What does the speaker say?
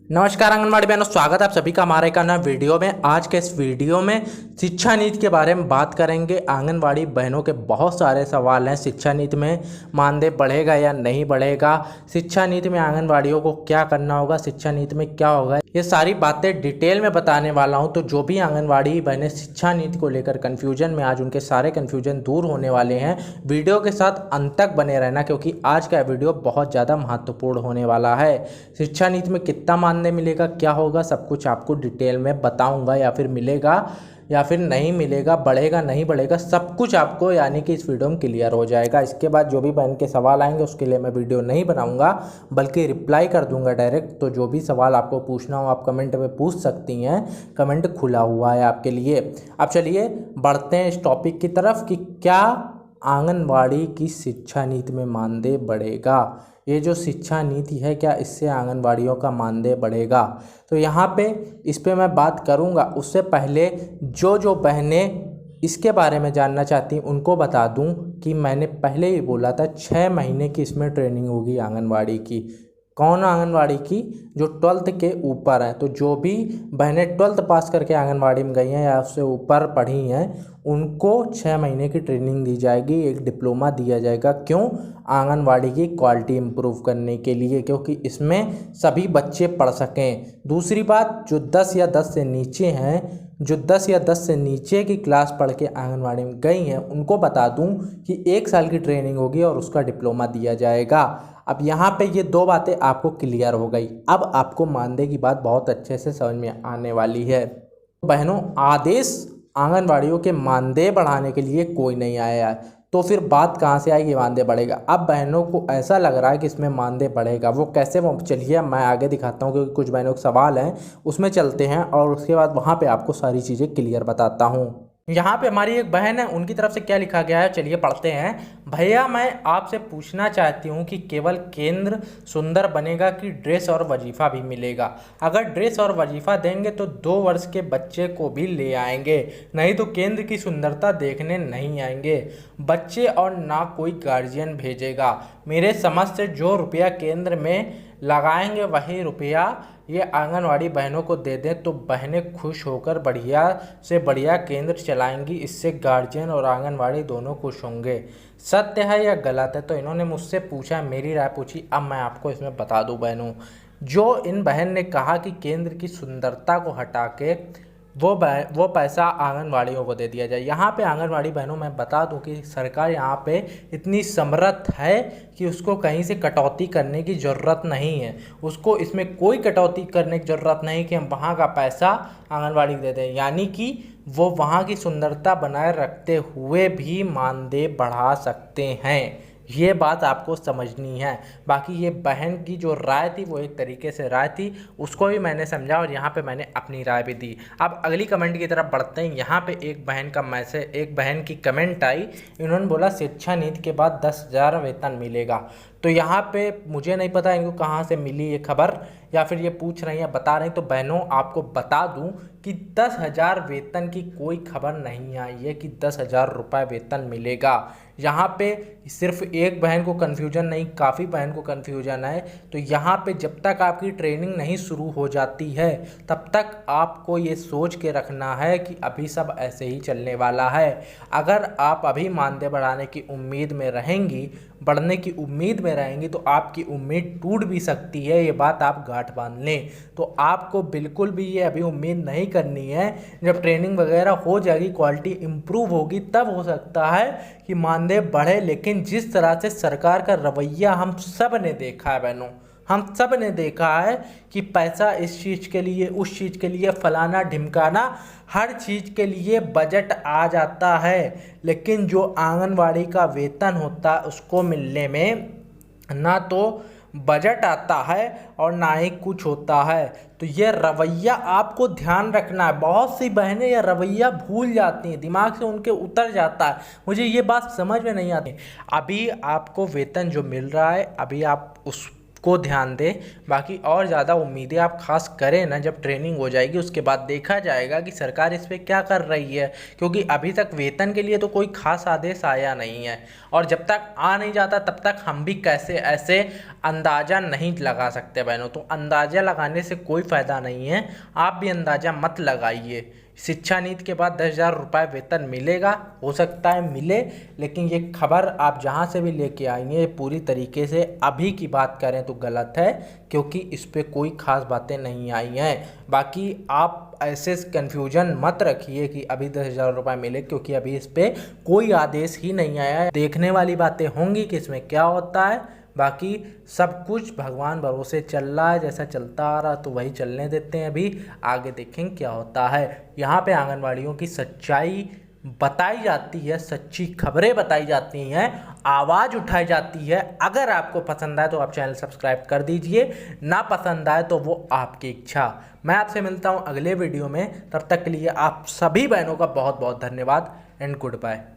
नमस्कार आंगनबाड़ी बहनों, स्वागत है आप सभी का हमारे एक नए वीडियो में। आज के इस वीडियो में शिक्षा नीति के बारे में बात करेंगे। आंगनबाड़ी बहनों के बहुत सारे सवाल हैं। शिक्षा नीति में मानदेय बढ़ेगा या नहीं बढ़ेगा, शिक्षा नीति में आंगनबाड़ियों को क्या करना होगा, शिक्षा नीति में क्या होगा, ये सारी बातें डिटेल में बताने वाला हूं। तो जो भी आंगनबाड़ी बहनें शिक्षा नीति को लेकर कन्फ्यूजन में, आज उनके सारे कन्फ्यूजन दूर होने वाले हैं। वीडियो के साथ अंत तक बने रहना, क्योंकि आज का वीडियो बहुत ज़्यादा महत्वपूर्ण होने वाला है। शिक्षा नीति में कितना मानदेय मिलेगा, क्या होगा, सब कुछ आपको डिटेल में बताऊंगा। या फिर मिलेगा या फिर नहीं मिलेगा, बढ़ेगा नहीं बढ़ेगा, सब कुछ आपको यानी कि इस वीडियो में क्लियर हो जाएगा। इसके बाद जो भी बहन के सवाल आएंगे उसके लिए मैं वीडियो नहीं बनाऊंगा, बल्कि रिप्लाई कर दूंगा डायरेक्ट। तो जो भी सवाल आपको पूछना हो आप कमेंट में पूछ सकती हैं, कमेंट खुला हुआ है आपके लिए। अब चलिए बढ़ते हैं इस टॉपिक की तरफ कि क्या आंगनबाड़ी की शिक्षा नीति में मानदेय बढ़ेगा। ये जो शिक्षा नीति है, क्या इससे आंगनबाड़ियों का मानदेय बढ़ेगा? तो यहाँ पे इस पे मैं बात करूँगा। उससे पहले जो बहनें इसके बारे में जानना चाहती हैं उनको बता दूँ कि मैंने पहले ही बोला था 6 महीने की इसमें ट्रेनिंग होगी आंगनबाड़ी की। कौन आंगनबाड़ी की? जो 12th के ऊपर है। तो जो भी बहनें 12th पास करके आंगनबाड़ी में गई हैं या उससे ऊपर पढ़ी हैं, उनको 6 महीने की ट्रेनिंग दी जाएगी, एक डिप्लोमा दिया जाएगा। क्यों? आंगनबाड़ी की क्वालिटी इम्प्रूव करने के लिए, क्योंकि इसमें सभी बच्चे पढ़ सकें। दूसरी बात, जो 10 या 10 से नीचे हैं, जो 10 या 10 से नीचे की क्लास पढ़ के आंगनबाड़ी में गई हैं, उनको बता दूं कि 1 साल की ट्रेनिंग होगी और उसका डिप्लोमा दिया जाएगा। अब यहाँ पे ये 2 बातें आपको क्लियर हो गई। अब आपको मानदेय की बात बहुत अच्छे से समझ में आने वाली है। बहनों, आदेश आंगनबाड़ियों के मानदेय बढ़ाने के लिए कोई नहीं आया है, तो फिर बात कहाँ से आएगी मानदेय बढ़ेगा? अब बहनों को ऐसा लग रहा है कि इसमें मानदेय बढ़ेगा, वो कैसे, वो चलिए मैं आगे दिखाता हूँ, क्योंकि कुछ बहनों के सवाल हैं उसमें चलते हैं और उसके बाद वहाँ पे आपको सारी चीज़ें क्लियर बताता हूँ। यहाँ पे हमारी एक बहन है, उनकी तरफ से क्या लिखा गया है, चलिए पढ़ते हैं। भैया, मैं आपसे पूछना चाहती हूँ कि केवल केंद्र सुंदर बनेगा कि ड्रेस और वजीफ़ा भी मिलेगा? अगर ड्रेस और वजीफ़ा देंगे तो 2 वर्ष के बच्चे को भी ले आएंगे, नहीं तो केंद्र की सुंदरता देखने नहीं आएंगे बच्चे और ना कोई गार्जियन भेजेगा। मेरे समझ से जो रुपया केंद्र में लगाएंगे वही रुपया ये आंगनवाड़ी बहनों को दे दें तो बहनें खुश होकर बढ़िया से बढ़िया केंद्र चलाएंगी। इससे गार्जियन और आंगनवाड़ी दोनों खुश होंगे। सत्य है या गलत है? तो इन्होंने मुझसे पूछा, मेरी राय पूछी। अब मैं आपको इसमें बता दूं बहनों, जो इन बहन ने कहा कि केंद्र की सुंदरता को हटा के वो पैसा आंगनवाड़ियों को दे दिया जाए। यहाँ पे आंगनवाड़ी बहनों मैं बता दूं कि सरकार यहाँ पे इतनी समर्थ है कि उसको कहीं से कटौती करने की ज़रूरत नहीं है। उसको इसमें कोई कटौती करने की ज़रूरत नहीं कि हम वहाँ का पैसा आंगनवाड़ी दे दें, यानी कि वो वहाँ की सुंदरता बनाए रखते हुए भी मानदेय बढ़ा सकते हैं। ये बात आपको समझनी है। बाकी ये बहन की जो राय थी वो एक तरीके से राय थी, उसको भी मैंने समझा और यहाँ पे मैंने अपनी राय भी दी। अब अगली कमेंट की तरफ बढ़ते हैं। यहाँ पे एक बहन का मैसेज, एक बहन की कमेंट आई। इन्होंने बोला शिक्षा नीति के बाद 10,000 वेतन मिलेगा। तो यहाँ पे मुझे नहीं पता इनको कहाँ से मिली ये खबर, या फिर ये पूछ रही हैं बता रही। तो बहनों आपको बता दूं कि 10,000 वेतन की कोई खबर नहीं आई है कि 10,000 रुपये वेतन मिलेगा। यहाँ पे सिर्फ एक बहन को कन्फ्यूजन नहीं, काफ़ी बहन को कन्फ्यूजन है। तो यहाँ पे जब तक आपकी ट्रेनिंग नहीं शुरू हो जाती है तब तक आपको ये सोच के रखना है कि अभी सब ऐसे ही चलने वाला है। अगर आप अभी मानदेय बढ़ाने की उम्मीद में रहेंगी, बढ़ने की उम्मीद में रहेंगी, तो आपकी उम्मीद टूट भी सकती है। ये बात आप गांठ बांध लें। तो आपको बिल्कुल भी ये अभी उम्मीद नहीं करनी है। जब ट्रेनिंग वगैरह हो जाएगी, क्वालिटी इम्प्रूव होगी, तब हो सकता है कि मानदेय बढ़े। लेकिन जिस तरह से सरकार का रवैया हम सब ने देखा है बहनों, हम सब ने देखा है कि पैसा इस चीज़ के लिए, उस चीज़ के लिए, फलाना ढिमकाना, हर चीज़ के लिए बजट आ जाता है, लेकिन जो आंगनवाड़ी का वेतन होता है उसको मिलने में ना तो बजट आता है और ना ही कुछ होता है। तो ये रवैया आपको ध्यान रखना है। बहुत सी बहनें यह रवैया भूल जाती हैं, दिमाग से उनके उतर जाता है। मुझे ये बात समझ में नहीं आती। अभी आपको वेतन जो मिल रहा है, अभी आप उस को ध्यान दें। बाकी और ज़्यादा उम्मीदें आप खास करें ना, जब ट्रेनिंग हो जाएगी उसके बाद देखा जाएगा कि सरकार इस पर क्या कर रही है, क्योंकि अभी तक वेतन के लिए तो कोई खास आदेश आया नहीं है। और जब तक आ नहीं जाता तब तक हम भी कैसे ऐसे अंदाज़ा नहीं लगा सकते बहनों। तो अंदाज़ा लगाने से कोई फ़ायदा नहीं है, आप भी अंदाज़ा मत लगाइए। शिक्षा नीति के बाद 10,000 रुपये वेतन मिलेगा, हो सकता है मिले, लेकिन ये खबर आप जहाँ से भी लेके आएंगे ये पूरी तरीके से अभी की बात करें तो गलत है, क्योंकि इस पे कोई ख़ास बातें नहीं आई हैं। बाकी आप ऐसे कन्फ्यूजन मत रखिए कि अभी 10,000 रुपये मिले, क्योंकि अभी इस पर कोई आदेश ही नहीं आया है। देखने वाली बातें होंगी कि इसमें क्या होता है। बाकी सब कुछ भगवान भरोसे चल रहा है, जैसा चलता आ रहा तो वही चलने देते हैं, अभी आगे देखें क्या होता है। यहाँ पे आंगनवाड़ियों की सच्चाई बताई जाती है, सच्ची खबरें बताई जाती हैं, आवाज़ उठाई जाती है। अगर आपको पसंद आए तो आप चैनल सब्सक्राइब कर दीजिए, ना पसंद आए तो वो आपकी इच्छा। मैं आपसे मिलता हूँ अगले वीडियो में, तब तक के लिए आप सभी बहनों का बहुत बहुत धन्यवाद एंड गुड बाय।